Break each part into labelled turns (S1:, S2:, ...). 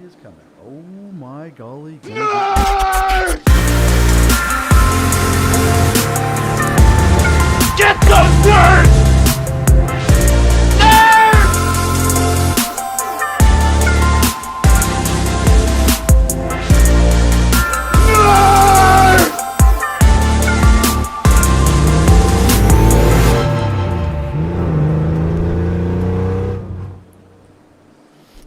S1: is coming. Oh my golly.
S2: Get those nerds!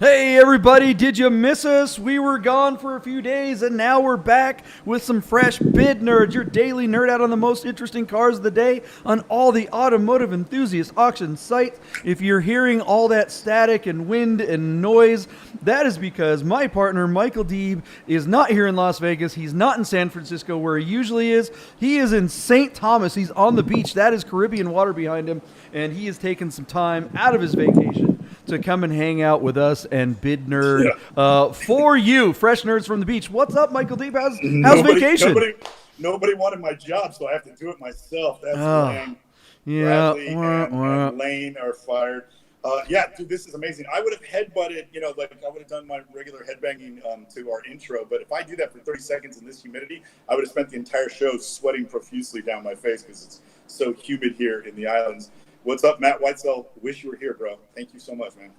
S1: Hey everybody, did you miss us? We were gone for a few days and now we're back with some fresh Bid Nerds, your daily nerd out on the most interesting cars of the day on all the automotive enthusiast auction sites. If you're hearing all that static and wind and noise, that is because my partner Michael Deeb is not here in Las Vegas. He's not in San Francisco where he usually is. He is in St. Thomas. He's on the beach. That is Caribbean water behind him, and he has taken some time out of his vacation to come and hang out with us and Bid Nerd for you, fresh nerds from the beach. What's up, Michael Deeb? How's vacation?
S3: Nobody wanted my job, so I have to do it myself. That's lame.
S1: Yeah,
S3: Bradley and Lane are fired. Yeah, dude, this is amazing. I would have headbutted, like I would have done my regular headbanging to our intro, but if I do that for 30 seconds in this humidity, I would have spent the entire show sweating profusely down my face because it's so humid here in the islands. What's up, Matt Whitesell? Wish you were here, bro. Thank you so much, man.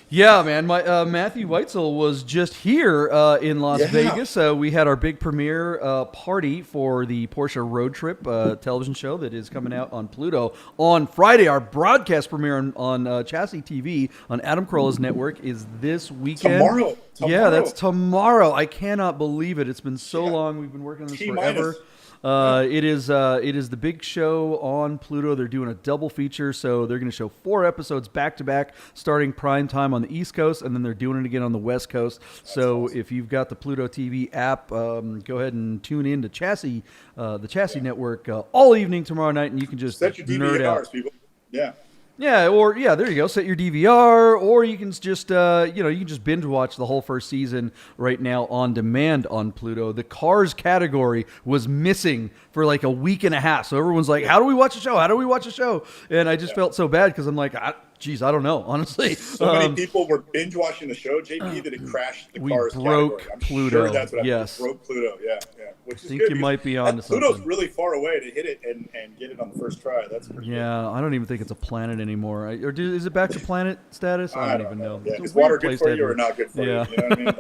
S1: Yeah, man. My Matthew Whitesell was just here in Las Vegas. We had our big premiere party for the Porsche Road Trip television show that is coming out on Pluto on Friday. Our broadcast premiere on Chassis TV on Adam Carolla's network is this weekend.
S3: Tomorrow.
S1: Yeah, that's tomorrow. I cannot believe it. It's been so long. We've been working on this forever. It is the big show on Pluto. They're doing a double feature, so they're going to show 4 episodes back to back, starting prime time on the East Coast, and then they're doing it again on the West Coast. So if you've got the Pluto TV app, go ahead and tune in to Chassis, the Chassis Network, all evening tomorrow night, and you can just
S3: set your
S1: nerd out.
S3: People. Yeah.
S1: Yeah, there you go. Set your DVR, or you can just, you can just binge watch the whole first season right now on demand on Pluto. The Cars category was missing for like a week and a half, so everyone's like, "How do we watch a show? How do we watch a show?" And I just felt so bad because I'm like, I don't know, honestly.
S3: So many people were binge watching the show, JP, that it crashed the Cars
S1: broke
S3: category. I'm
S1: Pluto.
S3: Sure that's what happened.
S1: Yes.
S3: We broke Pluto. Yeah. Which is
S1: I think
S3: good
S1: you might be on to something.
S3: Pluto's really far away to hit it and get it on the first try. That's pretty good.
S1: I don't even think it's a planet anymore. Is it back to planet status? I don't even know.
S3: Yeah, is water good for you or not good for you? You know what I mean?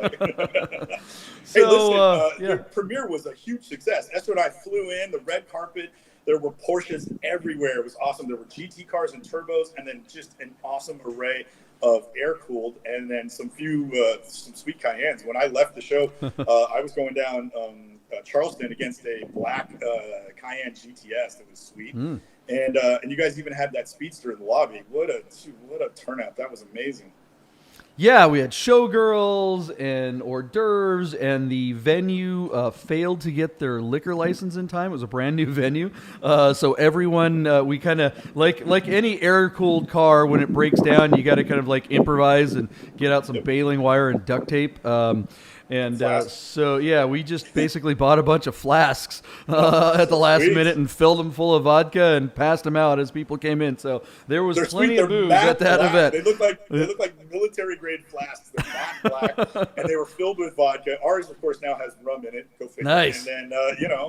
S3: Hey, listen, the premiere was a huge success. Esther and I flew in, the red carpet. There were Porsches everywhere. It was awesome. There were GT cars and turbos, and then just an awesome array of air-cooled, and then some sweet Cayennes. When I left the show, I was going down Charleston against a black Cayenne GTS that was sweet. And you guys even had that speedster in the lobby. What a turnout. That was amazing.
S1: Yeah, we had showgirls and hors d'oeuvres, and the venue failed to get their liquor license in time. It was a brand new venue, so everyone we kind of like any air-cooled car when it breaks down, you got to kind of like improvise and get out some baling wire and duct tape. We just basically bought a bunch of flasks at the last minute and filled them full of vodka and passed them out as people came in. So there was plenty of booze at that event.
S3: They look like military grade flasks. They're matte black, and they were filled with vodka. Ours, of course, now has rum in it. Go figure.
S1: Nice.
S3: And then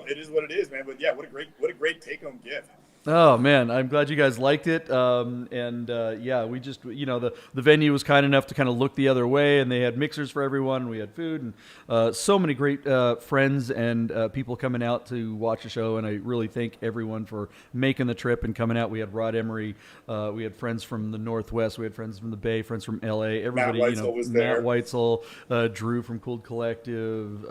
S3: it is what it is, man. But yeah, what a great take-home gift.
S1: Oh man, I'm glad you guys liked it. We just, the venue was kind enough to kind of look the other way, and they had mixers for everyone. We had food, and so many great friends and people coming out to watch the show. And I really thank everyone for making the trip and coming out. We had Rod Emery, we had friends from the Northwest, we had friends from the Bay, friends from LA. Everybody,
S3: Matt Whitesell was there.
S1: Matt Whitesell, Drew from Cooled Collective.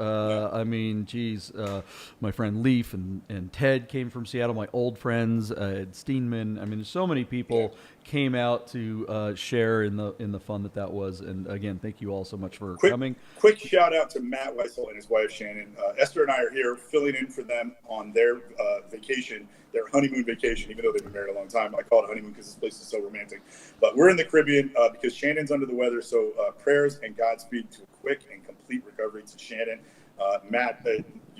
S1: My friend Leaf and Ted came from Seattle. My old friends. Ed Steenman. I mean, there's so many people came out to share in the fun that was. And again, thank you all so much for coming.
S3: Quick shout out to Matt Whitesell and his wife Shannon. Esther and I are here filling in for them on their vacation, their honeymoon vacation. Even though they've been married a long time, I call it honeymoon because this place is so romantic. But we're in the Caribbean because Shannon's under the weather. So prayers and Godspeed to a quick and complete recovery to Shannon. Matt,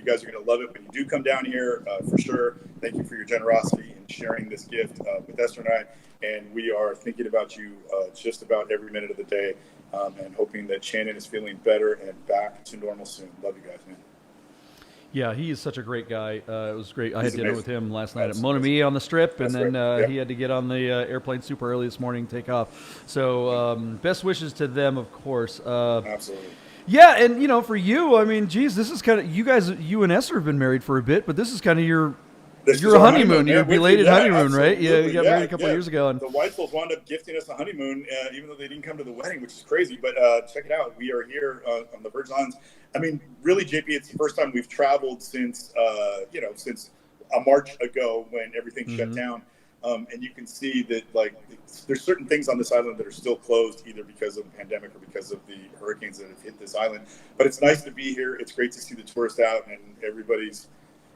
S3: You guys are going to love it when you do come down here, for sure. Thank you for your generosity in sharing this gift with Esther and I. And we are thinking about you just about every minute of the day, and hoping that Shannon is feeling better and back to normal soon. Love you guys, man.
S1: Yeah, he is such a great guy. It was great. I had dinner
S3: amazing.
S1: with him last night at Monami on the Strip, and then
S3: right. Yep.
S1: he had to get on the airplane super early this morning, take off. So best wishes to them, of course.
S3: Absolutely.
S1: Yeah, and, you know, for you, I mean, geez, this is kind of, you and Esther have been married for a bit, but this is kind of your honeymoon, your belated honeymoon, right? Yeah, you got married a couple of years ago. And
S3: the Weitzel's wound up gifting us a honeymoon, even though they didn't come to the wedding, which is crazy. But check it out. We are here on the Virgin Islands. I mean, really, JP, it's the first time we've traveled since, since a March ago when everything shut down. And you can see that, like, there's certain things on this island that are still closed, either because of the pandemic or because of the hurricanes that have hit this island. But it's nice to be here. It's great to see the tourists out, and everybody's,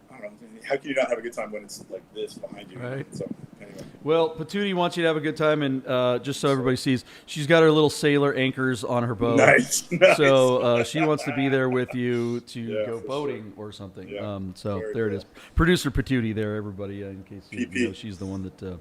S3: I don't know, how can you not have a good time when it's like this behind you?
S1: Right.
S3: So, anyway.
S1: Well, Patootie wants you to have a good time, and just so everybody sees, she's got her little sailor anchors on her boat.
S3: Nice.
S1: So she wants to be there with you to go boating or something.
S3: Yeah.
S1: So
S3: Very
S1: there
S3: cool.
S1: it is. Producer Patootie there, everybody, in case you
S3: PP.
S1: know she's the one that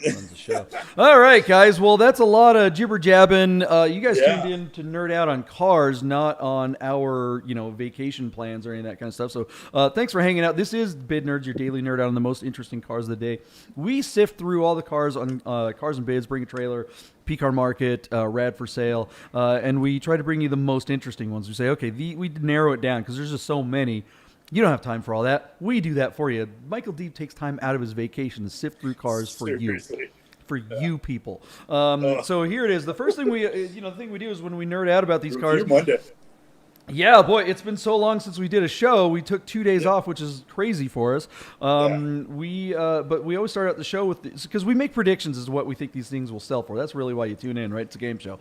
S1: runs the show. All right, guys. Well, that's a lot of jibber jabbing. You guys tuned in to nerd out on cars, not on our vacation plans or any of that kind of stuff. So thanks for hanging out. This is Bid Nerds, your daily nerd out on the most interesting cars of the day. We sift through all the cars on Cars and Bids, Bring a Trailer, P-Car Market, Rad For Sale, and we try to bring you the most interesting ones. We say, okay, we narrow it down because there's just so many. You don't have time for all that. We do that for you. Michael Deeb takes time out of his vacation to sift through cars for you. For you people. So here it is. The first thing the thing we do is when we nerd out about these cars.
S3: Monday.
S1: Yeah, boy, it's been so long since we did a show. We took 2 days off, which is crazy for us. But we always start out the show with this because we make predictions as to what we think these things will sell for. That's really why you tune in, right? It's a game show.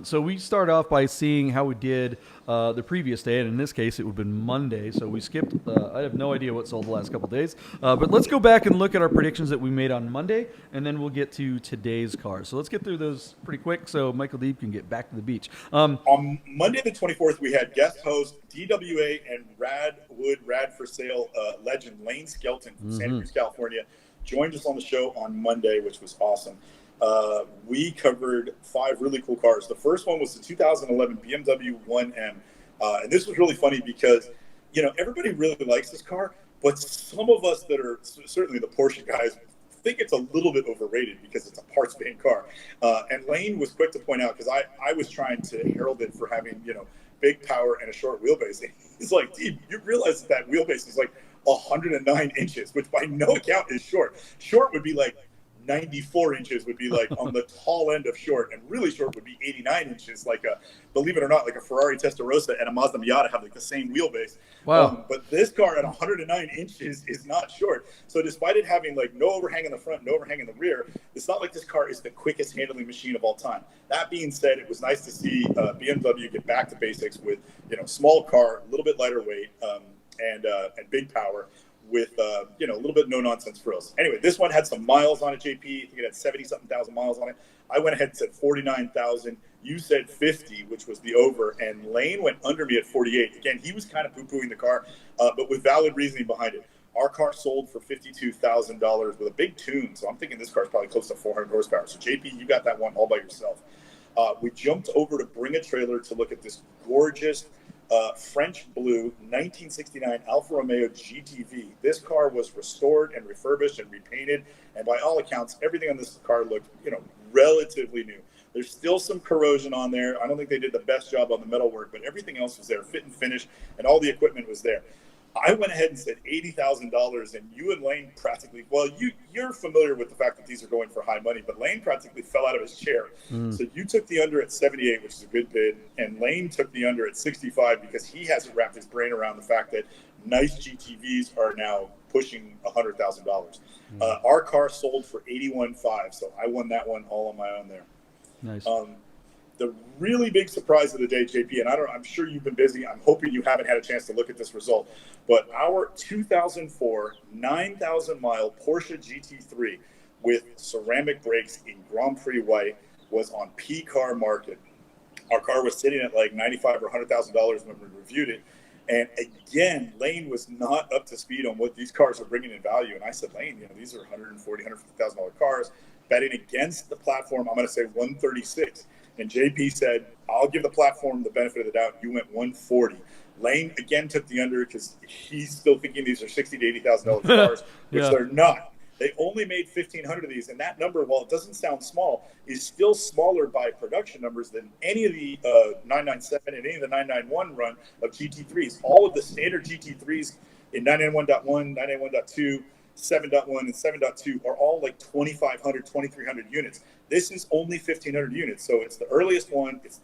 S1: So we start off by seeing how we did the previous day, and in this case, it would have been Monday. So we skipped. I have no idea what sold the last couple of days. But let's go back and look at our predictions that we made on Monday, and then we'll get to today's cars. So let's get through those pretty quick so Michael Deeb can get back to the beach.
S3: On Monday the 24th, we had guest host DWA and Rad For Sale legend Lane Skelton from Santa Cruz, California, joined us on the show on Monday, which was awesome. We covered 5 really cool cars. The first one was the 2011 BMW 1M. And this was really funny because, everybody really likes this car, but some of us that are certainly the Porsche guys think it's a little bit overrated because it's a parts ban car. And Lane was quick to point out, because I was trying to herald it for having, big power and a short wheelbase. And he's like, Deeb, you realize that wheelbase is like 109 inches, which by no account is short. Short would be like 94 inches would be like on the tall end of short, and really short would be 89 inches. Like believe it or not, like a Ferrari Testarossa and a Mazda Miata have like the same wheelbase.
S1: Wow.
S3: But this car at 109 inches is not short. So despite it having like no overhang in the front, no overhang in the rear, it's not like this car is the quickest handling machine of all time. That being said, it was nice to see BMW get back to basics with, small car, a little bit lighter weight, and big power, with a little bit no nonsense frills. Anyway, this one had some miles on it, JP. I think it had 70-something thousand miles on it. I went ahead and said 49,000. You said 50, which was the over, and Lane went under me at 48. Again, he was kind of poo-pooing the car, but with valid reasoning behind it. Our car sold for $52,000 with a big tune, so I'm thinking this car is probably close to 400 horsepower. So JP, you got that one all by yourself. We jumped over to Bring a Trailer to look at this gorgeous French blue 1969 Alfa Romeo GTV. This car was restored and refurbished and repainted, and by all accounts, everything on this car looked, relatively new. There's still some corrosion on there. I don't think they did the best job on the metalwork, but everything else was there, fit and finish, and all the equipment was there. I went ahead and said $80,000, and you and Lane practically, well, you're familiar with the fact that these are going for high money, but Lane practically fell out of his chair. So you took the under at 78, which is a good bid, and Lane took the under at 65 because he hasn't wrapped his brain around the fact that nice GTVs are now pushing $100,000. Our car sold for $81,500, so I won that one all on my own there.
S1: Nice.
S3: The really big surprise of the day, JP, and I'm sure you've been busy. I'm hoping you haven't had a chance to look at this result, but our 2004 9,000-mile Porsche GT3 with ceramic brakes in Grand Prix white was on P-Car Market. Our car was sitting at like $95,000 or $100,000 when we reviewed it. And again, Lane was not up to speed on what these cars are bringing in value. And I said, Lane, these are $140,000, $150,000 cars. Betting against the platform, I'm going to say 136. And JP said, I'll give the platform the benefit of the doubt. You went 140. Lane again took the under because he's still thinking these are $60,000 to $80,000 cars, which they're not. They only made 1,500 of these, and that number, while it doesn't sound small, is still smaller by production numbers than any of the 997 and any of the 991 run of GT3s. All of the standard GT3s in 991.1, 991.2, 7.1, and 7.2 are all like 2,500, 2,300 units. This is only 1,500 units, so it's the earliest one. It's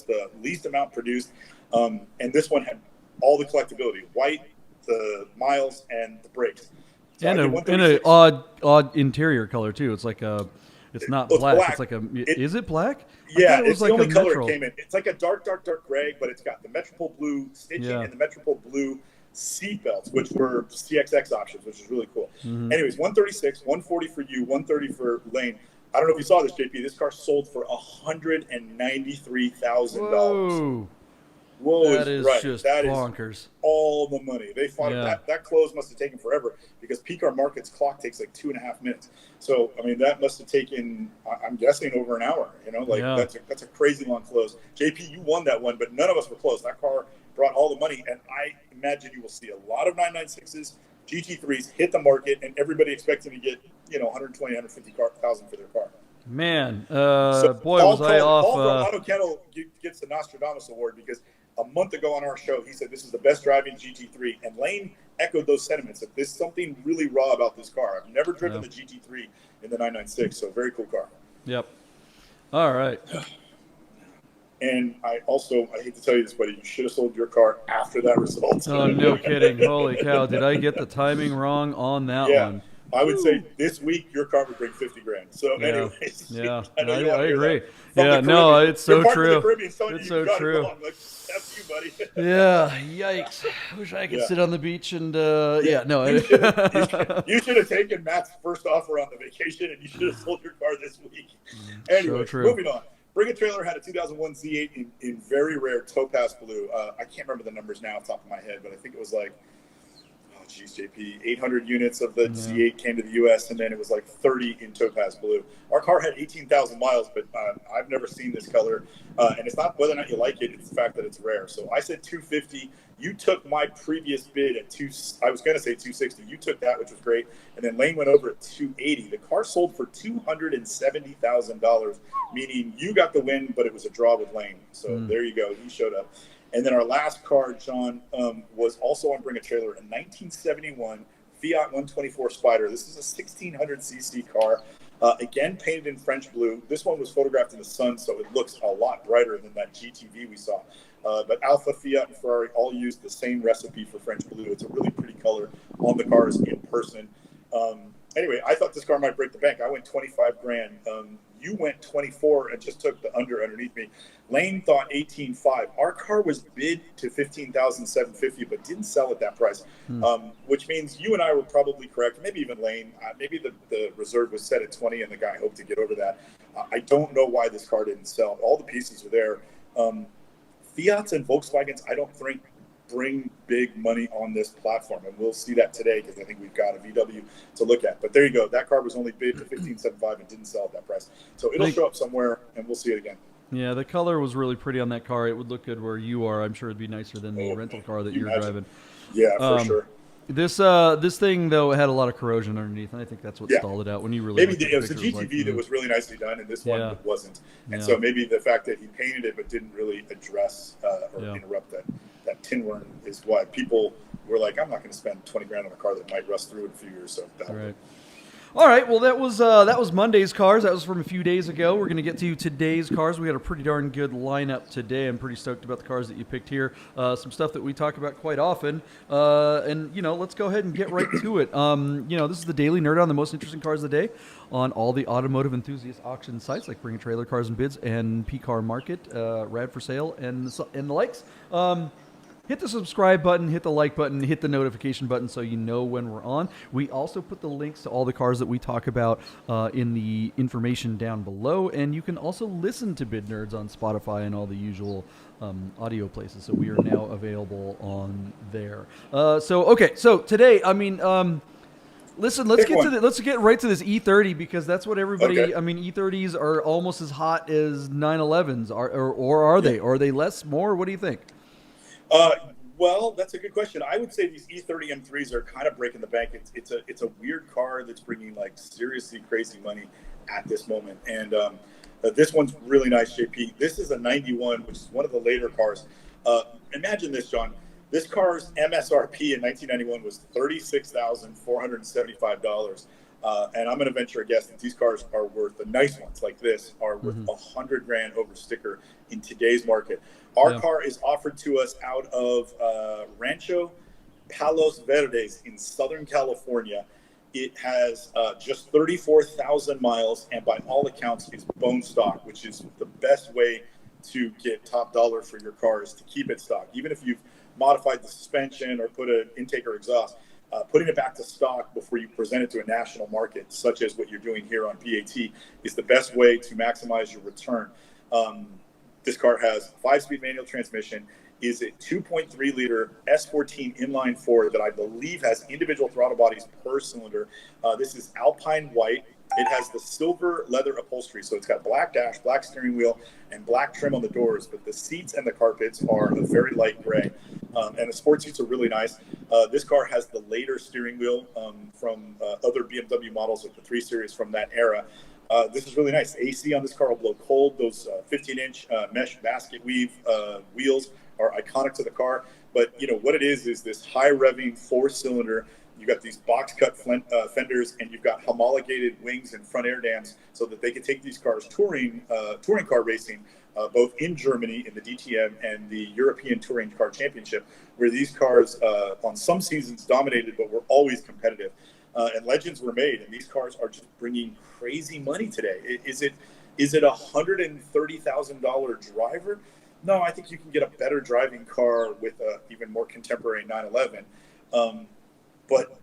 S3: the least amount produced, and this one had all the collectability: white, the miles, and the brakes. So
S1: and an odd interior color too. It's like it's not black. It's like is it black?
S3: Yeah, it's like the only color it came in. It's like a dark gray, but it's got the Metropole blue stitching and the Metropole blue seat belts, which were CXX options, which is really cool. Mm-hmm. Anyways, 136, 140 for you, 130 for Lane. I don't know if you saw this, JP. This car sold for $193,000. Whoa,
S1: that is
S3: right.
S1: Just
S3: that
S1: bonkers.
S3: Is all the money. They fought that close must have taken forever because PCAR Market's clock takes like 2.5 minutes. So, I mean, that must have taken, I'm guessing, over an hour. That's a crazy long close. JP, you won that one, but none of us were close. That car brought all the money, and I imagine you will see a lot of 996s, GT3s hit the market, and everybody expecting to get, 120, 150,000 for their car.
S1: Man,
S3: so
S1: boy, was I off.
S3: Paul from Auto Kettle gets the Nostradamus Award because a month ago on our show, he said this is the best driving GT3, and Lane echoed those sentiments. That there's something really raw about this car. I've never driven the GT3 in the 996, so very cool car.
S1: Yep. All right.
S3: And I hate to tell you this, buddy, you should have sold your car after that result.
S1: Oh, no kidding. Holy cow. Did I get the timing wrong on that one?
S3: I would say this week your car would bring $50,000. So, anyways,
S1: I agree. Yeah, no, it's so true.
S3: It's so true. That's you, buddy.
S1: Yeah, yikes! I wish I could sit on the beach and
S3: You should have taken Matt's first offer on the vacation, and you should have sold your car this week. Anyway, moving on. Bring a Trailer had a 2001 Z8 in very rare topaz blue. I can't remember the numbers now off the top of my head, but I think it was like, JP, 800 units of the Z8 came to the U.S., and then it was like 30 in topaz blue. Our car had 18,000 miles, but I've never seen this color. And it's not whether or not you like it, it's the fact that it's rare. So I said 250. You took my previous bid at I was going to say 260. You took that, which was great. And then Lane went over at 280. The car sold for $270,000, meaning you got the win, but it was a draw with Lane. So there you go. He showed up. And then our last car, John, was also on Bring a Trailer, a 1971 Fiat 124 Spider. This is a 1,600cc car, again painted in French blue. This one was photographed in the sun, so it looks a lot brighter than that GTV we saw. But Alfa, Fiat, and Ferrari all used the same recipe for French blue. It's a really pretty color on the cars in person. Anyway, I thought this car might break the bank. I went $25,000. You went 24 and just took the underneath me. Lane thought 18.5. Our car was bid to 15,750, but didn't sell at that price, which means you and I were probably correct. Maybe even Lane. Maybe the reserve was set at 20, and the guy hoped to get over that. I don't know why this car didn't sell. All the pieces were there. Fiats and Volkswagens, I don't think bring big money on this platform, and we'll see that today because I think we've got a VW to look at. But there you go. That car was only bid to 15.75 and didn't sell at that price. So it'll show up somewhere, and we'll see it again.
S1: Yeah, the color was really pretty on that car. It would look good where you are. I'm sure it'd be nicer than the rental car that you're driving.
S3: Yeah, for sure.
S1: This thing though had a lot of corrosion underneath, and I think that's what stalled it out. When you really
S3: it was a GTV that was really nicely done, and this one wasn't. And so maybe the fact that he painted it but didn't really address or interrupt that tin worm is why people were like, I'm not going to spend $20,000 on a car that might rust through in a few years. So
S1: All right, well, that was Monday's cars. That was from a few days ago. We're going to get to today's cars. We had a pretty darn good lineup today. I'm pretty stoked about the cars that you picked here. Some stuff that we talk about quite often. And, let's go ahead and get right to it. This is the Daily Nerd on the most interesting cars of the day on all the automotive enthusiast auction sites like Bring a Trailer, Cars and Bids, and PCAR Market, Rad For Sale, and the likes. hit the subscribe button, hit the like button, hit the notification button so you know when we're on. We also put the links to all the cars that we talk about in the information down below, and you can also listen to Bid Nerds on Spotify and all the usual audio places. So we are now available on there. So today, I mean, listen, let's get right to this E30 because that's what everybody.
S3: Okay.
S1: I mean, E30s are almost as hot as 911s, or are they? Or are they less, more? What do you think?
S3: Well, that's a good question. I would say these E30 M3s are kind of breaking the bank. It's a weird car that's bringing like seriously crazy money at this moment. And this one's really nice, JP. This is a 91, which is one of the later cars. Imagine this, John. This car's MSRP in 1991 was $36,475. And I'm going to venture a guess that these cars are worth, the nice ones like this, are worth $100,000 over sticker in today's market. Our car is offered to us out of Rancho Palos Verdes in Southern California. It has just 34,000 miles, and by all accounts, is bone stock, which is the best way to get top dollar for your car is to keep it stock. Even if you've modified the suspension or put an intake or exhaust, putting it back to stock before you present it to a national market, such as what you're doing here on PAT, is the best way to maximize your return. This car has a 5-speed manual transmission, is a 2.3-liter S14 inline 4 that I believe has individual throttle bodies per cylinder. This is Alpine white. It has the silver leather upholstery, so it's got black dash, black steering wheel, and black trim on the doors, but the seats and the carpets are a very light gray. And the sport seats are really nice. This car has the later steering wheel from other BMW models of the 3 Series from that era. This is really nice. AC on this car will blow cold. Those 15-inch mesh basket weave wheels are iconic to the car. But, you know, what it is this high-revving 4-cylinder. You've got these box-cut fenders, and you've got homologated wings and front air dams so that they can take these cars touring car racing, both in Germany in the DTM and the European Touring Car Championship, where these cars on some seasons dominated but were always competitive. And legends were made, and these cars are just bringing crazy money today. Is it a $130,000 driver? No, I think you can get a better driving car with a even more contemporary 911. But,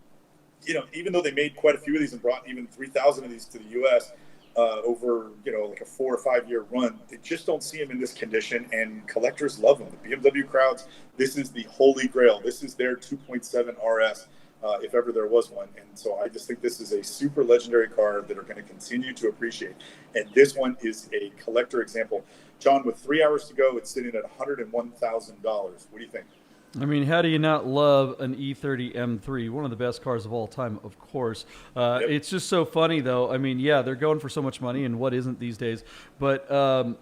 S3: you know, even though they made quite a few of these and brought even 3,000 of these to the U.S. Over, you know, like a 4 or 5 year run, they just don't see them in this condition, and collectors love them. The BMW crowds, this is the holy grail. This is their 2.7 RS. If ever there was one. And so I just think this is a super legendary car that are going to continue to appreciate. And this one is a collector example. John, with 3 hours to go, it's sitting at $101,000. What do you think?
S1: I mean, how do you not love an E30 M3? One of the best cars of all time, of course.
S3: Yep.
S1: It's just so funny, though. I mean, yeah, they're going for so much money, and what isn't these days? But, I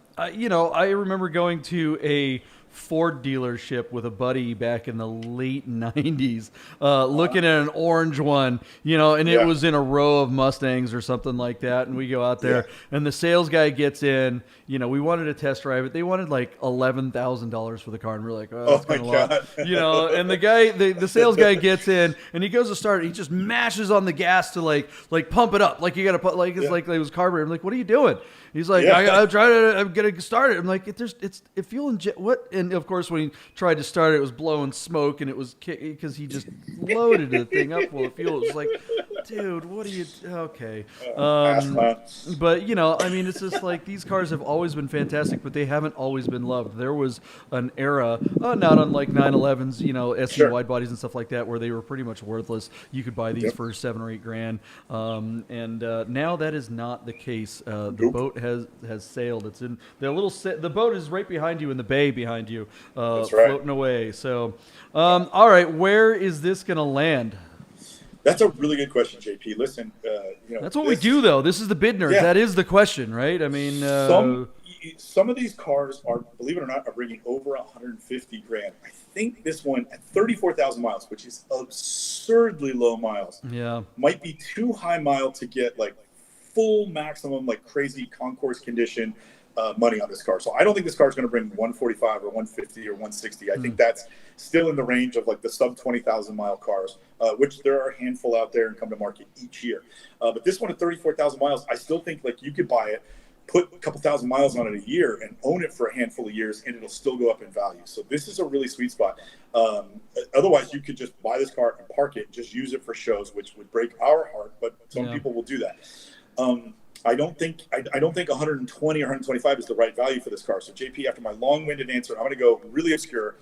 S1: remember going to a Ford dealership with a buddy back in the late 90s, looking at an orange one, you know, and it was in a row of Mustangs or something like that. And we go out there and the sales guy gets in, you know, we wanted to test drive it. They wanted like $11,000 for the car. And we're like, oh, that's kind of a lot, you know, and the sales guy gets in and he goes to start it. He just mashes on the gas to like pump it up. Like you got to put like, it's like it was carburetor. I'm like, what are you doing? He's like, I'm going to start it. I'm like, it's fuel inject. What? And of course, when he tried to start it, it was blowing smoke, and it was because he just loaded the thing up full of fuel. It was like, dude, what are you? Okay. But, you know, I mean, it's just like these cars have always been fantastic, but they haven't always been loved. There was an era, not unlike 911s, you know, SE wide bodies and stuff like that, where they were pretty much worthless. You could buy these for $7,000 or $8,000. Now that is not the case. The boat has sailed. It's in the little the boat is right behind you in the bay behind you, floating away. So, all right, where is this going to land?
S3: That's a really good question, JP. Listen, you know,
S1: that's what we do, though. This is the Bid Nerds. That is the question, right? I mean,
S3: some of these cars are, believe it or not, are bringing over $150,000. I think this one at 34,000 miles, which is absurdly low miles, might be too high mile to get like full maximum, like crazy concourse condition money on this car. So I don't think this car is going to bring 145 or 150 or 160. I think that's still in the range of like the sub 20,000 mile cars, which there are a handful out there and come to market each year. But this one at 34,000 miles, I still think like you could buy it put a couple thousand miles on it a year and own it for a handful of years, and it'll still go up in value. So this is a really sweet spot. Otherwise, you could just buy this car and park it, just use it for shows, which would break our heart, but some people will do that. I don't think 120 or 125 is the right value for this car. So JP, after my long-winded answer, I'm going to go really obscure.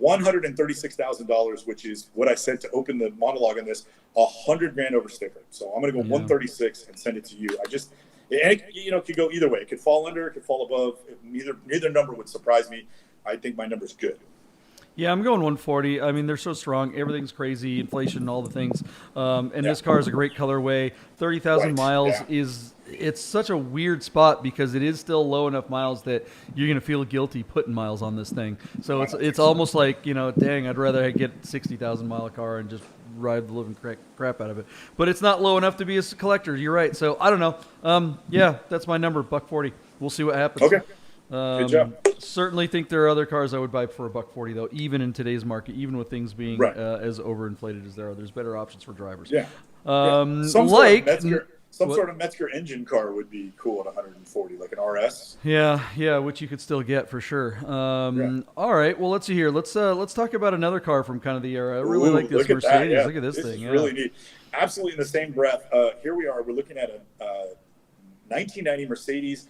S3: $136,000, which is what I said to open the monologue on this, $100,000 over sticker. So I'm going to go 136 and send it to you. And it could go either way. It could fall under, it could fall above. Neither number would surprise me. I think my number's good.
S1: Yeah, I'm going 140. I mean, they're so strong. Everything's crazy, inflation, all the things. And this car is a great colorway. 30,000 miles it's such a weird spot because it is still low enough miles that you're going to feel guilty putting miles on this thing. So it's almost like, dang, I'd rather get 60,000 mile car and just ride the living crap out of it. But it's not low enough to be a collector. You're right. So I don't know. That's my number, $140. We'll see what happens.
S3: Okay. Good job.
S1: Certainly think there are other cars I would buy for $140 though, even in today's market, even with things being as overinflated as there are. There's better options for drivers.
S3: Yeah. Some sort of Metzger engine car would be cool at 140, like an RS.
S1: Yeah, which you could still get for sure. All right, well, let's see here. Let's talk about another car from kind of the era. I really like this Mercedes. Look at this thing.
S3: Is really neat. Absolutely in the same breath. Here we are. We're looking at a 1990 Mercedes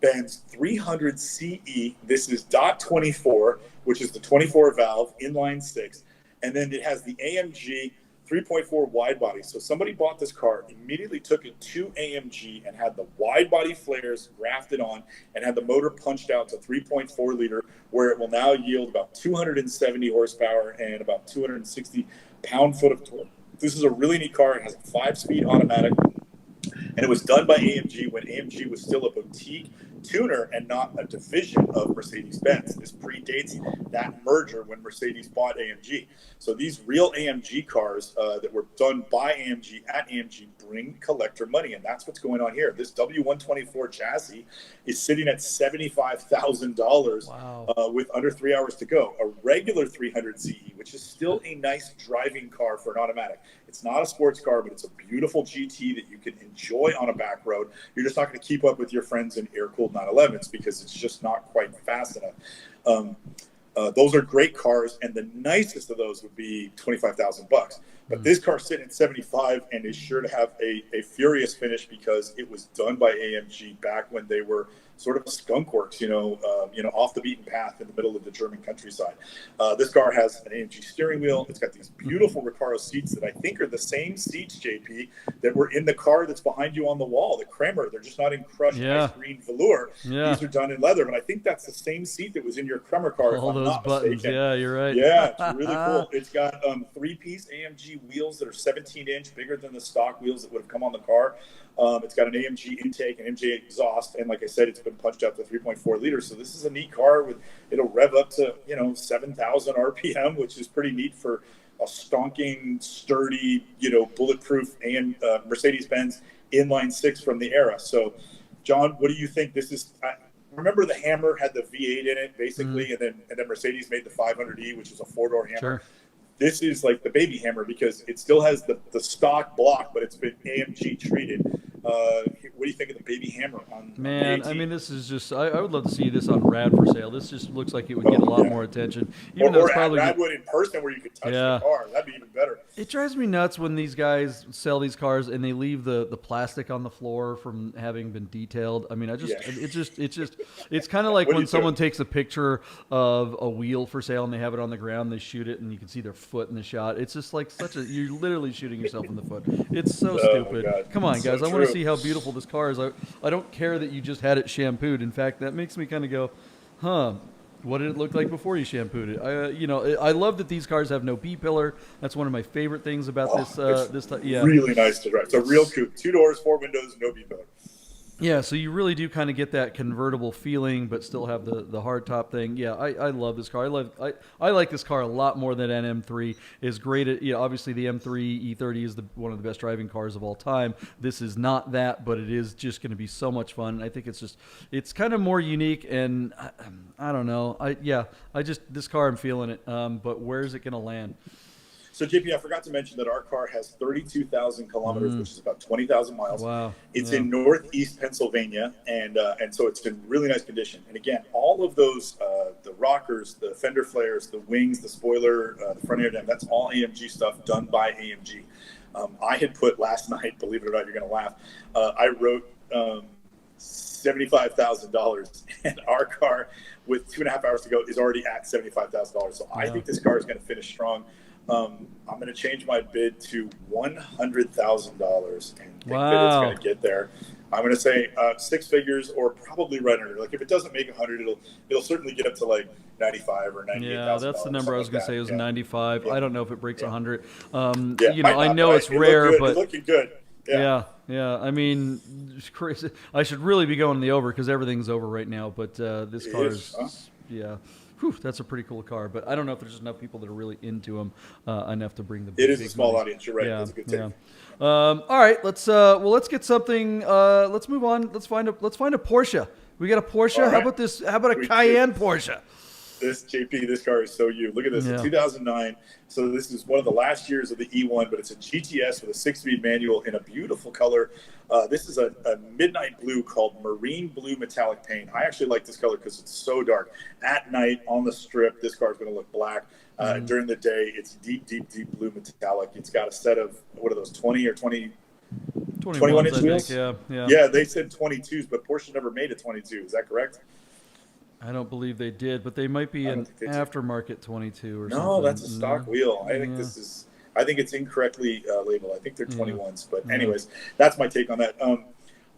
S3: Benz 300 CE. This is .24, which is the 24 valve inline six, and then it has the AMG 3.4 wide body. So somebody bought this car, immediately took it to AMG and had the wide body flares grafted on and had the motor punched out to 3.4 liter, where it will now yield about 270 horsepower and about 260 pound-foot of torque. This is a really neat car. It has a 5-speed automatic, and it was done by AMG when AMG was still a boutique tuner and not a division of Mercedes Benz. This predates that merger when Mercedes bought AMG. So these real AMG cars that were done by AMG at AMG bring collector money, and that's what's going on here. This W124 chassis is sitting at $75,000 with under 3 hours to go. A regular 300 CE, which is still a nice driving car for an automatic. It's not a sports car, but it's a beautiful GT that you can enjoy on a back road. You're just not going to keep up with your friends in air-cooled 911s because it's just not quite fast enough. Those are great cars, and the nicest of those would be $25,000 bucks. But this car's sitting at 75 and is sure to have a furious finish because it was done by AMG back when they were sort of a skunk works, off the beaten path in the middle of the German countryside. This car has an AMG steering wheel. It's got these beautiful Recaro seats that I think are the same seats, JP, that were in the car that's behind you on the wall, the Kremer. They're just not in crushed ice green velour. These are done in leather, but I think that's the same seat that was in your Kremer car.
S1: All those buttons. Mistaken. Yeah, you're right.
S3: Yeah, it's really cool. It's got 3-piece AMG wheels that are 17-inch, bigger than the stock wheels that would have come on the car. It's got an AMG intake, an AMG exhaust, and like I said, it's been punched out to 3.4 liters. So this is a neat car. It'll rev up to 7,000 RPM, which is pretty neat for a stonking, sturdy, bulletproof and Mercedes-Benz inline six from the era. So, John, what do you think? This is. Remember the Hammer had the V8 in it, basically, and then Mercedes made the 500e, which is a 4-door Hammer.
S1: Sure.
S3: This is like the baby Hammer because it still has the stock block, but it's been AMG treated. What do you think of the baby Hammer on
S1: Man, I mean, this is just, I would love to see this on Rad For Sale. This just looks like it would get a lot more attention.
S3: Even though it's probably Radwood in person where you could touch the car. That'd be even better.
S1: It drives me nuts when these guys sell these cars and they leave the plastic on the floor from having been detailed. I mean, it's kind of like when someone takes a picture of a wheel for sale and they have it on the ground, they shoot it and you can see their foot in the shot. It's just like you're literally shooting yourself in the foot. It's so stupid. Come on, guys. I want to see how beautiful this car is. I don't care that you just had it shampooed. In fact, that makes me kind of go, what did it look like before you shampooed it? I love that these cars have no B-pillar. That's one of my favorite things about this type. Yeah,
S3: really nice to drive. It's a real coupe. 2 doors, 4 windows, no B-pillar.
S1: Yeah, so you really do kind of get that convertible feeling, but still have the hard top thing. Yeah, I love this car. I like this car a lot more than an M3. It's great. Obviously the M3 E30 is one of the best driving cars of all time. This is not that, but it is just going to be so much fun. I think it's kind of more unique, and I don't know. This car I'm feeling it. But where is it going to land?
S3: So, JP, I forgot to mention that our car has 32,000 kilometers, which is about 20,000 miles.
S1: Wow.
S3: It's in northeast Pennsylvania, and so it's in really nice condition. And again, all of those, the rockers, the fender flares, the wings, the spoiler, the front air dam, that's all AMG stuff done by AMG. I had put last night, believe it or not, you're going to laugh, I wrote $75,000, and our car, with 2.5 hours to go, is already at $75,000. So I think this car is going to finish strong. I'm going to change my bid to $100,000 and think that it's going to get there. I'm going to say 6 figures or probably right under. Like if it doesn't make 100, it'll certainly get up to like 95 or 98,000.
S1: Yeah, that's the number I was going to say. It was 95. I don't know if it breaks 100.
S3: I
S1: know it's rare, but
S3: it's looking good.
S1: Yeah. I mean, it's crazy. I should really be going the over because everything's over right now. But this car is Whew, that's a pretty cool car, but I don't know if there's enough people that are really into them enough to bring the.
S3: It is a small audience. You're right. That's a good take.
S1: All right, let's get something. Let's move on. Let's find a Porsche. We got a Porsche. Right. How about this? How about a Cayenne Porsche?
S3: This car is so you. Look at this. In 2009. So this is one of the last years of the E1, but it's a GTS with a 6-speed manual in a beautiful color. This is a midnight blue called marine blue metallic paint. I actually like this color because it's so dark. At night on the strip, this car is going to look black. During the day, it's deep blue metallic. It's got a set of, what are those, 20 or 21 inch wheels? Yeah, they said 22s, but Porsche never made a 22. Is that correct?
S1: I don't believe they did, but they might be an aftermarket 22 or something.
S3: No, that's a stock wheel. I think I think it's incorrectly labeled. I think they're 21s. But anyways, that's my take on that.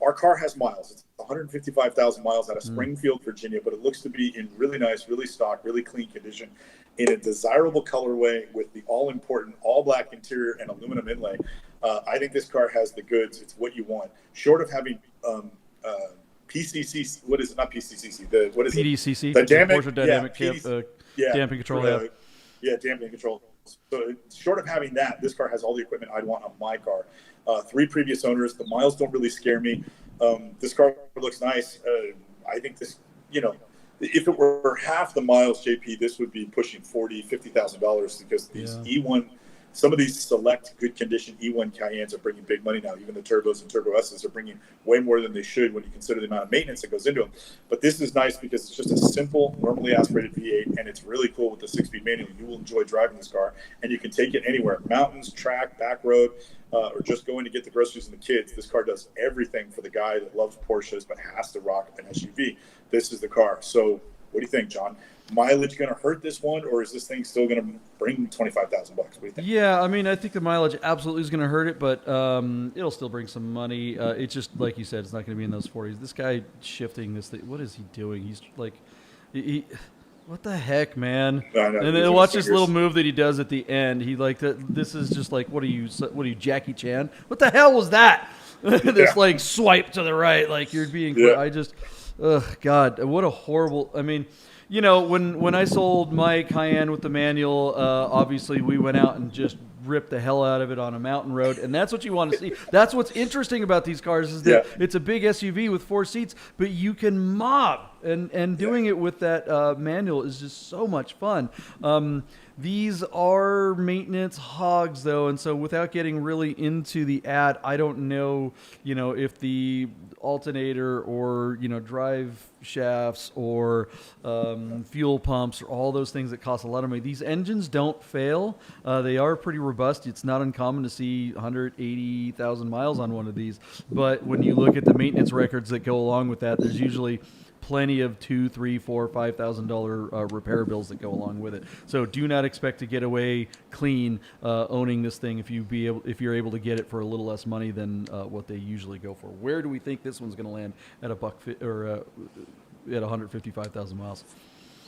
S3: Our car has miles. It's 155,000 miles out of Springfield, Virginia, but it looks to be in really nice, really stock, really clean condition in a desirable colorway with the all-important all-black interior and aluminum inlay. I think this car has the goods. It's what you want. Short of having PCC, what is it? Not PCCC. What is
S1: PDCC?
S3: It? The damping,
S1: Porsche Dynamic damping control.
S3: Damping control. So short of having that, this car has all the equipment I'd want on my car. 3 previous owners. The miles don't really scare me. This car looks nice. I think this, if it were half the miles, JP, this would be pushing $50,000 because these E1. Some of these select good condition E1 Cayennes are bringing big money now. Even the turbos and turbo S's are bringing way more than they should when you consider the amount of maintenance that goes into them. But this is nice because it's just a simple, normally aspirated V8, and it's really cool with the 6-speed manual. You will enjoy driving this car, and you can take it anywhere. Mountains, track, back road, or just going to get the groceries and the kids. This car does everything for the guy that loves Porsches but has to rock an SUV. This is the car. So what do you think, John? Mileage going to hurt this one, or is this thing still going to bring $25,000? What do you think?
S1: Yeah, I mean, I think the mileage absolutely is going to hurt it, but it'll still bring some money. It's just like you said, it's not going to be in those 40s. This guy shifting this thing, what is he doing? He's like, what the heck, man? And then watch this little move that he does at the end. He like that. This is just like, what are you, Jackie Chan? What the hell was that? This like swipe to the right, like you're being. I just, God, what a horrible. I mean. When I sold my Cayenne with the manual, obviously we went out and just ripped the hell out of it on a mountain road, and that's what you want to see. That's what's interesting about these cars is that it's a big SUV with 4 seats, but you can mob, and doing it with that manual is just so much fun. These are maintenance hogs, though, and so without getting really into the ad, I don't know, if the alternator or, drive shafts or fuel pumps or all those things that cost a lot of money. These engines don't fail. They are pretty robust. It's not uncommon to see 180,000 miles on one of these. But when you look at the maintenance records that go along with that, there's usually plenty of $2,000, $3,000, $4,000, $5,000 repair bills that go along with it. So do not expect to get away clean owning this thing if you're able to get it for a little less money than what they usually go for. Where do we think this one's going to land at at 155,000 miles?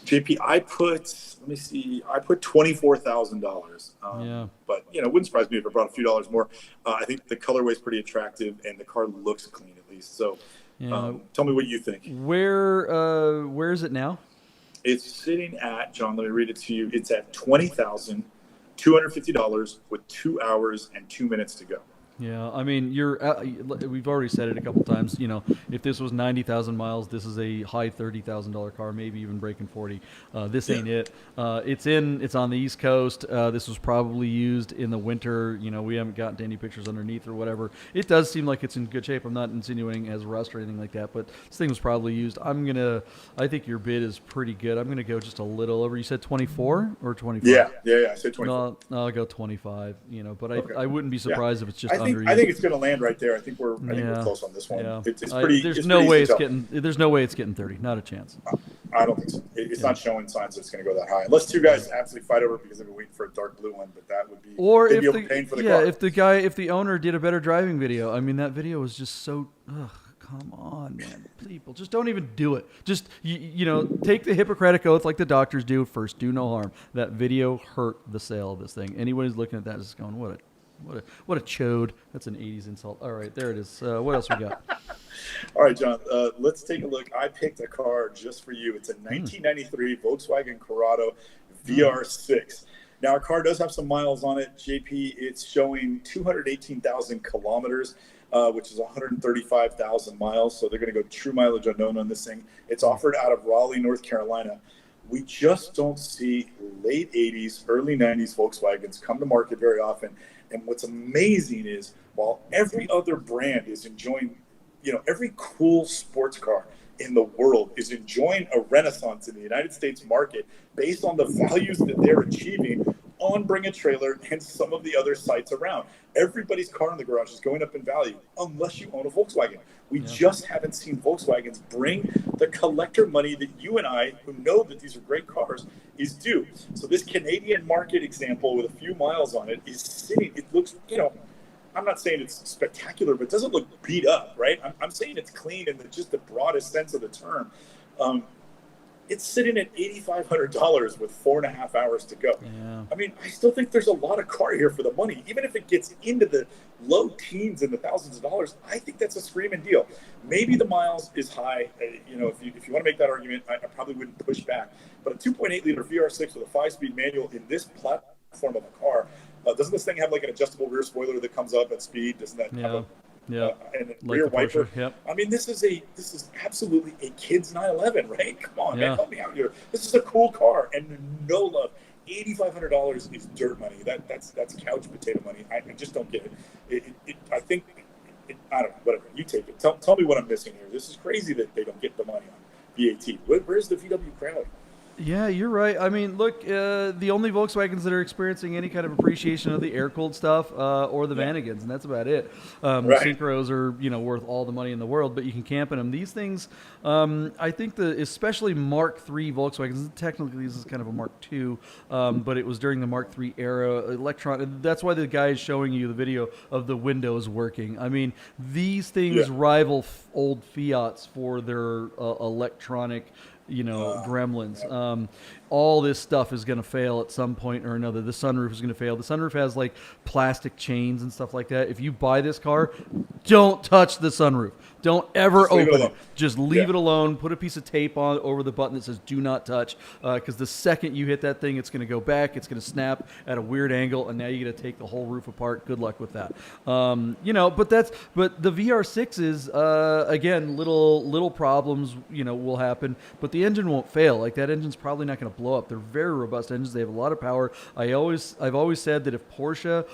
S3: JP, I put $24,000. But it wouldn't surprise me if I brought a few dollars more. I think the colorway is pretty attractive, and the car looks clean at least. So. Tell me what you think.
S1: Where is it now?
S3: It's sitting at, John, let me read it to you. It's at $20,250 with 2 hours and 2 minutes to go.
S1: Yeah, I mean, we've already said it a couple times. You know, if this was 90,000 miles, this is a high $30,000 car, maybe even breaking 40. This ain't it. It's on the East Coast. This was probably used in the winter. You know, we haven't gotten to any pictures underneath or whatever. It does seem like it's in good shape. I'm not insinuating it has rust or anything like that, but this thing was probably used. I think your bid is pretty good. I'm gonna go just a little over. You said 24 or 25?
S3: Yeah. I said 24.
S1: No, I'll go 25. You know, but
S3: Okay.
S1: I wouldn't be surprised if it's just
S3: I think it's going to land right there. I think we're close on this one.
S1: Yeah.
S3: It's pretty.
S1: There's no way it's getting 30. Not a chance.
S3: I don't think so. It's not showing signs that it's going to go that high, unless two guys absolutely fight over it because they've been waiting for a dark blue one. But that would be paying for the car.
S1: If the owner did a better driving video. I mean, that video was just so. Ugh, come on, man. People just don't even do it. Just you know, take the Hippocratic oath like the doctors do. First, do no harm. That video hurt the sale of this thing. Anyone who's looking at that is just going, what a chode. That's an 80s insult. All right, there it is. What else we got?
S3: All right, John, let's take a look. I picked a car just for you. It's a 1993 Volkswagen Corrado VR6. Now, our car does have some miles on it, JP. It's showing 218,000 kilometers, which is 135,000 miles. So they're going to go true mileage unknown on this thing. It's offered out of Raleigh, North Carolina. We just don't see late 80s, early 90s Volkswagens come to market very often. And what's amazing is while every other brand is enjoying, you know, every cool sports car in the world is enjoying a renaissance in the United States market based on the values that they're achieving on Bring a Trailer and some of the other sites around. Everybody's car in the garage is going up in value unless you own a Volkswagen. We just haven't seen Volkswagens bring the collector money that you and I, who know that these are great cars, is due. So this Canadian market example with a few miles on it is sitting, it looks, you know, I'm not saying it's spectacular, but it doesn't look beat up, right? I'm saying it's clean in just the broadest sense of the term. It's sitting at $8,500 with 4.5 hours to go. Yeah. I mean, I still think there's a lot of car here for the money. Even if it gets into the low teens and the thousands of dollars, I think that's a screaming deal. Maybe the miles is high. You know, if you want to make that argument, I probably wouldn't push back. But a 2.8 liter VR6 with a 5-speed manual in this platform of a car, doesn't this thing have like an adjustable rear spoiler that comes up at speed? Doesn't that have and a rear wiper?
S1: Porsche, yep.
S3: I mean, this is absolutely a kid's 911, right? Come on, man, help me out here. This is a cool car, and no love. $8,500 is dirt money. That's couch potato money. I just don't get it. I think I don't know. Whatever, you take it. Tell me what I'm missing here. This is crazy that they don't get the money on VAT. Where's the VW crowd?
S1: Yeah, you're right. I mean, look, the only Volkswagens that are experiencing any kind of appreciation of the air-cooled stuff or the Vanagons, and that's about it. Synchros are, you know, worth all the money in the world, but you can camp in them. These things, I think especially Mark III Volkswagens, technically this is kind of a Mark II, but it was during the Mark III era. That's why the guy is showing you the video of the windows working. I mean, these things rival old Fiats for their electronic, you know, gremlins. All this stuff is going to fail at some point or another. The sunroof is going to fail. The sunroof has like plastic chains and stuff like that. If you buy this car, don't touch the sunroof. Don't ever open it. Just leave it alone. Put a piece of tape on over the button that says "Do not touch," because the second you hit that thing, it's going to go back. It's going to snap at a weird angle, and now you got to take the whole roof apart. Good luck with that. You know, but the VR6 is again little problems. You know, will happen, but the engine won't fail. Like that engine's probably not going to blow up. They're very robust engines. They have a lot of power. I've always said that if Porsche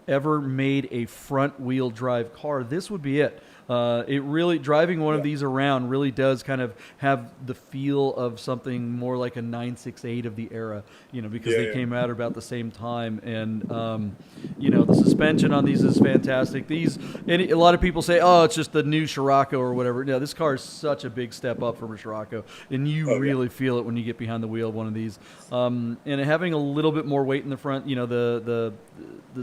S1: ever made a front wheel drive car, this would be it. It really, driving one of these around really does kind of have the feel of something more like a 968 of the era, you know, because they came out about the same time. And, you know, the suspension on these is fantastic. And a lot of people say, oh, it's just the new Scirocco or whatever. No, this car is such a big step up from a Scirocco, and you really feel it when you get behind the wheel of one of these. And having a little bit more weight in the front, you know, the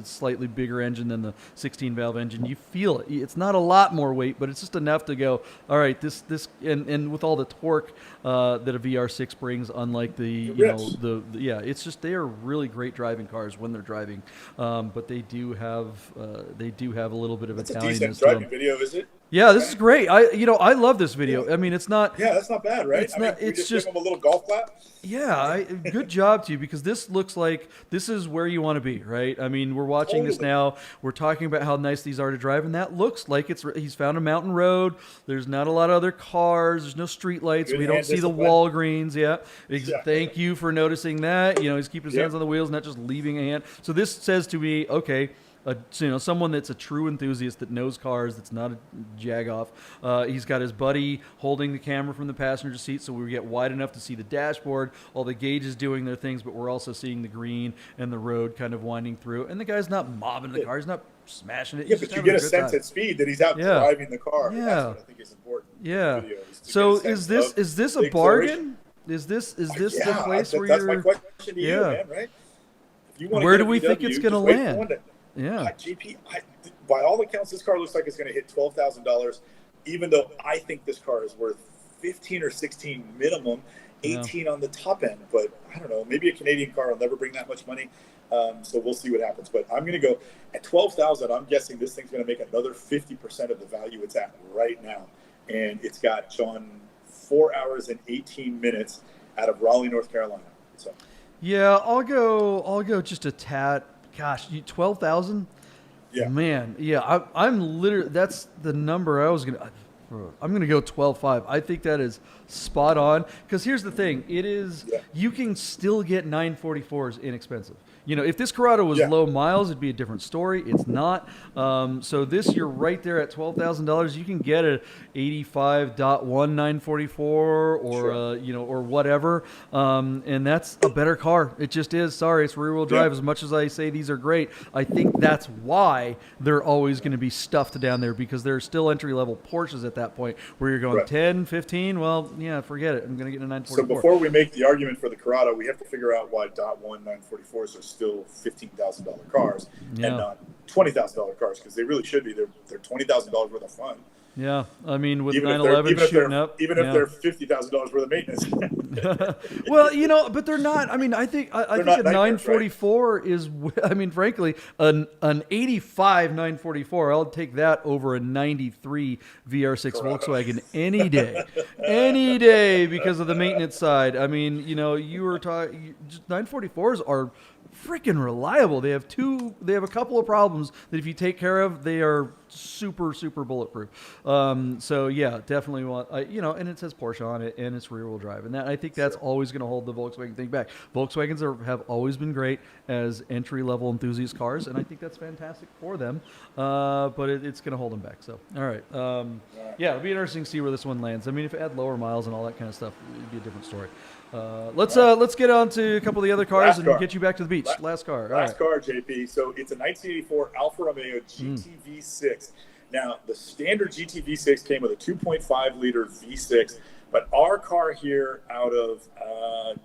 S1: slightly bigger engine than the 16-valve engine, you feel it. It's not a lot more weight, but it's just enough to go, all right, this and with all the torque that a VR6 brings, unlike it's just, they are really great driving cars when they're driving, but they do have a little bit of Italianness.
S3: It's a decent driving video, is it?
S1: Yeah, this is great. I love this video.
S3: Yeah.
S1: I mean, it's not.
S3: Yeah, that's not bad, right?
S1: It's not.
S3: We
S1: It's
S3: just give them a little golf clap.
S1: Yeah, good job to you, because this looks like this is where you want to be, right? I mean, we're watching this now. We're talking about how nice these are to drive, and that looks like he's found a mountain road. There's not a lot of other cars. There's no street lights. We don't see the Walgreens. Yeah. Thank you for noticing that. You know, he's keeping his hands on the wheels, not just leaving a hand. So this says to me, okay, someone that's a true enthusiast that knows cars, that's not a jag-off. He's got his buddy holding the camera from the passenger seat, so we get wide enough to see the dashboard, all the gauges doing their things, but we're also seeing the green and the road kind of winding through. And the guy's not mobbing the car. He's not smashing it.
S3: Yeah, but you get a sense at speed that he's out driving the car. Yeah. That's what I think is important.
S1: Yeah. So is this a bargain? Is this the place where
S3: that's
S1: you're...
S3: my question to you, man, right? If you want
S1: where do we think it's going to land? Yeah.
S3: JP, by all accounts, this car looks like it's going to hit $12,000, even though I think this car is worth 15 or 16 minimum, 18 on the top end. But I don't know, maybe a Canadian car will never bring that much money. So we'll see what happens. But I'm going to go at $12,000. I'm guessing this thing's going to make another 50% of the value it's at right now. And it's got John 4 hours and 18 minutes out of Raleigh, North Carolina. So
S1: yeah, I'll go just a tad. Gosh, 12,000?
S3: Yeah.
S1: Man, yeah, I'm literally, that's the number I'm going to go 12.5. I think that is spot on, because here's the thing. You can still get 944s inexpensive. You know, if this Corrado was low miles, it'd be a different story. It's not. So this, you're right there at $12,000. You can get a 85.1 944 or or whatever, and that's a better car. It just is. Sorry, it's rear-wheel drive. As much as I say these are great, I think that's why they're always going to be stuffed down there, because there are still entry-level Porsches at that point where you're going 10, 15. Well, yeah, forget it. I'm going to get a 944.
S3: So before we make the argument for the Corrado, we have to figure out why .1 944s are still $15,000 cars and not $20,000 cars, because they really should be. They're $20,000 worth of fun.
S1: Yeah, I mean, with 911 shooting up,
S3: even if they're $50,000 worth of maintenance.
S1: Well, but they're not. I mean, I think a 944 right? is. I mean, frankly, an 85 944. I'll take that over a 93 VR6 Volkswagen any day, because of the maintenance side. I mean, you were talking. 944s are freaking reliable. They have a couple of problems that if you take care of, they are super bulletproof. So yeah, definitely want, and it says Porsche on it, and it's rear wheel drive, and that, I think that's always going to hold the Volkswagen thing back. Volkswagens have always been great as entry level enthusiast cars, and I think that's fantastic for them. But it's going to hold them back. So all right, it'll be interesting to see where this one lands. I mean, if it had lower miles and all that kind of stuff, it'd be a different story. Let's get on to a couple of the other cars and get you back to the beach. Last car,
S3: JP. So it's a 1984 Alfa Romeo GT6. Now the standard GT6 came with a 2.5 liter V6, but our car here out of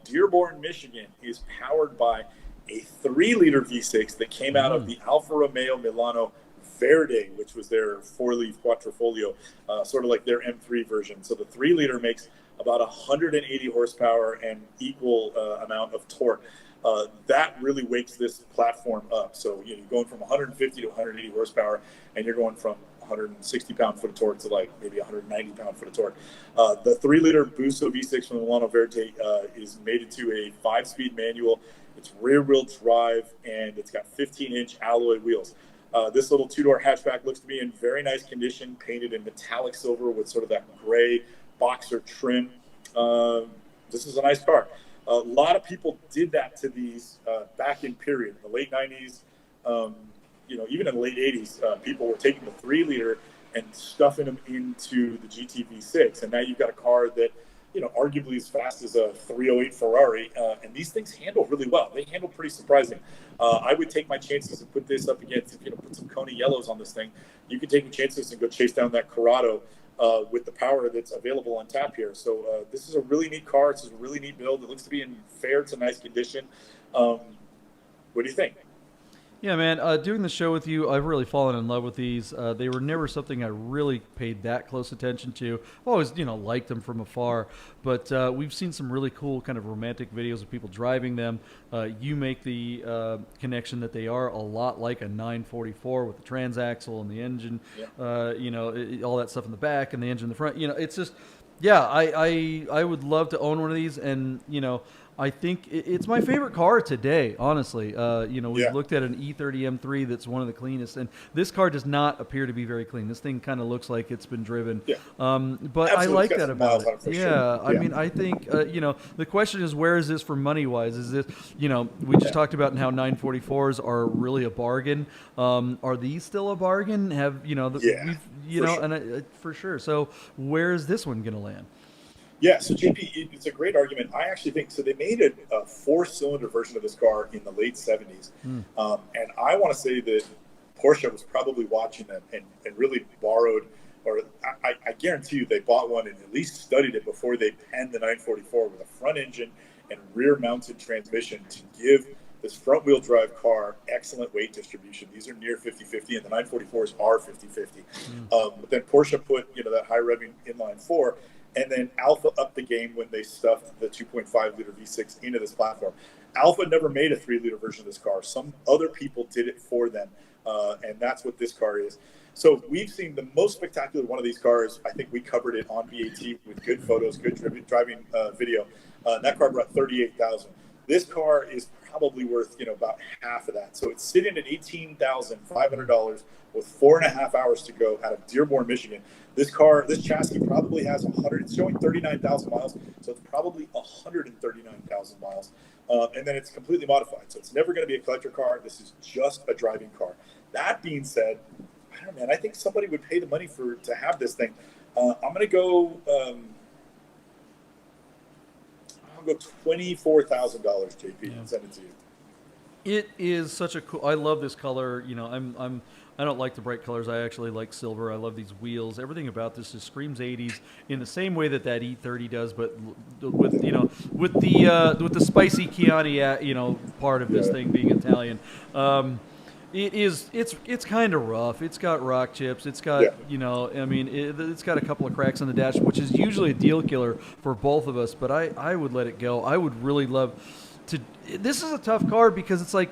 S3: Dearborn, Michigan, is powered by a 3 liter V6 that came out of the Alfa Romeo Milano Verde, which was their 4-leaf quattrofolio, sort of like their M3 version. So the 3 liter makes about 180 horsepower and equal amount of torque. That really wakes this platform up. So you're going from 150 to 180 horsepower, and you're going from 160 pound-foot of torque to like maybe 190 pound-foot of torque. The 3 liter Busso V6 from the Milano Verde is mated to a 5-speed manual. It's rear-wheel drive, and it's got 15-inch alloy wheels. This little 2-door hatchback looks to be in very nice condition, painted in metallic silver with sort of that gray boxer trim. This is a nice car. A lot of people did that to these back in period, in the late 90s, even in the late 80s, people were taking the 3 liter and stuffing them into the GT V6. And now you've got a car that, arguably as fast as a 308 Ferrari. And these things handle really well. They handle pretty surprising. I would take my chances and put this up against, put some Kona yellows on this thing. You could take your chances and go chase down that Corrado with the power that's available on tap here. So this is a really neat car. It's a really neat build. It looks to be in fair to nice condition. What do you think?
S1: Yeah, man. Doing the show with you, I've really fallen in love with these. They were never something I really paid that close attention to. I've always, liked them from afar. But we've seen some really cool kind of romantic videos of people driving them. You make the connection that they are a lot like a 944 with the transaxle and the engine, all that stuff in the back and the engine in the front. It's just, I would love to own one of these, and I think it's my favorite car today, honestly. We've looked at an E30 M3 that's one of the cleanest, and this car does not appear to be very clean. This thing kind of looks like it's been driven. Yeah. But
S3: Absolutely.
S1: I like that about it.
S3: Sure.
S1: I mean, I think, the question is, where is this for money-wise? Is this, we just talked about how 944s are really a bargain. Are these still a bargain? For sure. So where is this one going to land?
S3: Yeah, so JP, it's a great argument. I actually think, so they made a 4-cylinder version of this car in the late 70s. And I want to say that Porsche was probably watching them and really borrowed, or I guarantee you they bought one and at least studied it before they penned the 944 with a front engine and rear-mounted transmission to give this front-wheel drive car excellent weight distribution. These are near 50-50, and the 944s are 50-50. But then Porsche put, that high-revving inline 4, and then Alfa upped the game when they stuffed the 2.5-liter V6 into this platform. Alfa never made a 3-liter version of this car. Some other people did it for them, and that's what this car is. So we've seen the most spectacular one of these cars. I think we covered it on BAT with good photos, good driving video. That car brought $38,000. This car is probably worth about half of that. So it's sitting at $18,500 with 4.5 hours to go out of Dearborn, Michigan. This chassis probably has it's showing 39,000 miles, so it's probably 139,000 miles. And then it's completely modified, so it's never going to be a collector car. This is just a driving car. That being said, I don't know, man, I think somebody would pay the money to have this thing. I'm going to go. I'll go $24,000, JP, and send it to you.
S1: It is such a cool. I love this color. I don't like the bright colors. I actually like silver. I love these wheels. Everything about this just screams 80s in the same way that E30 does, but with the spicy Chianti part of this thing being Italian. It's kind of rough. It's got rock chips. It's got it's got a couple of cracks on the dash, which is usually a deal killer for both of us. But I would let it go. I would really love to. This is a tough car because it's like,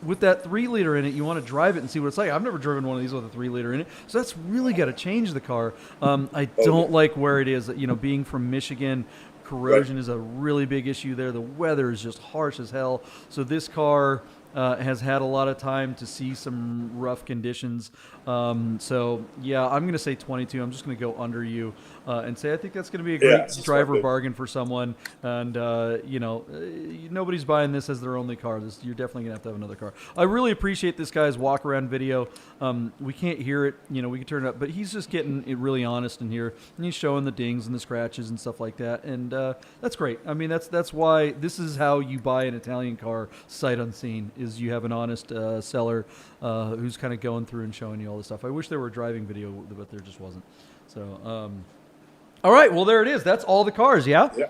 S1: with that 3-liter in it, you want to drive it and see what it's like. I've never driven one of these with a 3-liter in it, so that's really got to change the car. I don't like where it is. Being from Michigan, corrosion is a really big issue there. The weather is just harsh as hell. So this car has had a lot of time to see some rough conditions. I'm going to say 22. I'm just going to go under you and say I think that's going to be a great driver bargain for someone. And nobody's buying this as their only car. You're definitely going to have another car. I really appreciate this guy's walk around video. We can't hear it. We can turn it up, but he's just getting it really honest in here, and he's showing the dings and the scratches and stuff like that. And that's great. I mean, that's why this is how you buy an Italian car sight unseen. Is you have an honest seller who's kind of going through and showing you all this stuff. I wish there were a driving video, but there just wasn't. So, all right, well, there it is. That's all the cars, yeah? Yeah.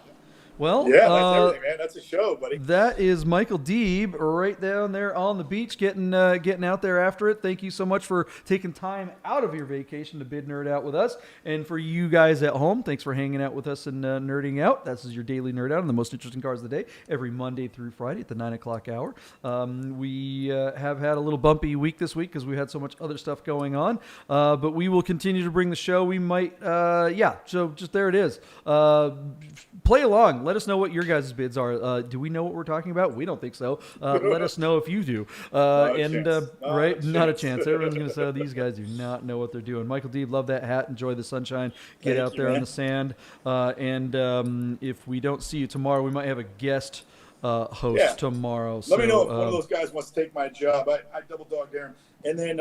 S1: Well,
S3: that's everything, man. That's a show, buddy.
S1: That is Michael Deeb right down there on the beach, getting out there after it. Thank you so much for taking time out of your vacation to bid nerd out with us. And for you guys at home, thanks for hanging out with us and nerding out. This is your daily nerd out on the most interesting cars of the day, every Monday through Friday at the 9 o'clock hour. We have had a little bumpy week this week because we had so much other stuff going on. But we will continue to bring the show. We might, so just there it is. Play along. Let us know what your guys' bids are. Do we know what we're talking about? We don't think so. Let us know if you do. Not a chance. Everyone's going to say, these guys do not know what they're doing. Michael Deeb, love that hat. Enjoy the sunshine. Get out there on the sand. And if we don't see you tomorrow, we might have a guest host tomorrow.
S3: Let me know if one of those guys wants to take my job. I double dog Darren. And then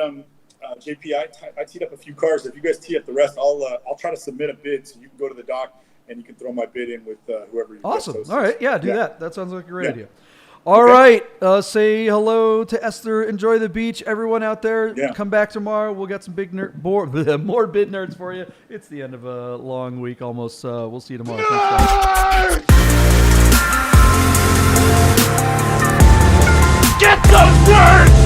S3: JP, I teed up a few cars. If you guys tee up the rest, I'll try to submit a bid so you can go to the dock and you can throw my bid in with whoever you
S1: Awesome. All right. Yeah, do that. That sounds like a great idea. All right. Say hello to Esther. Enjoy the beach. Everyone out there, come back tomorrow. We'll get some more bid nerds for you. It's the end of a long week almost. We'll see you tomorrow. Thanks,
S2: Get those nerds!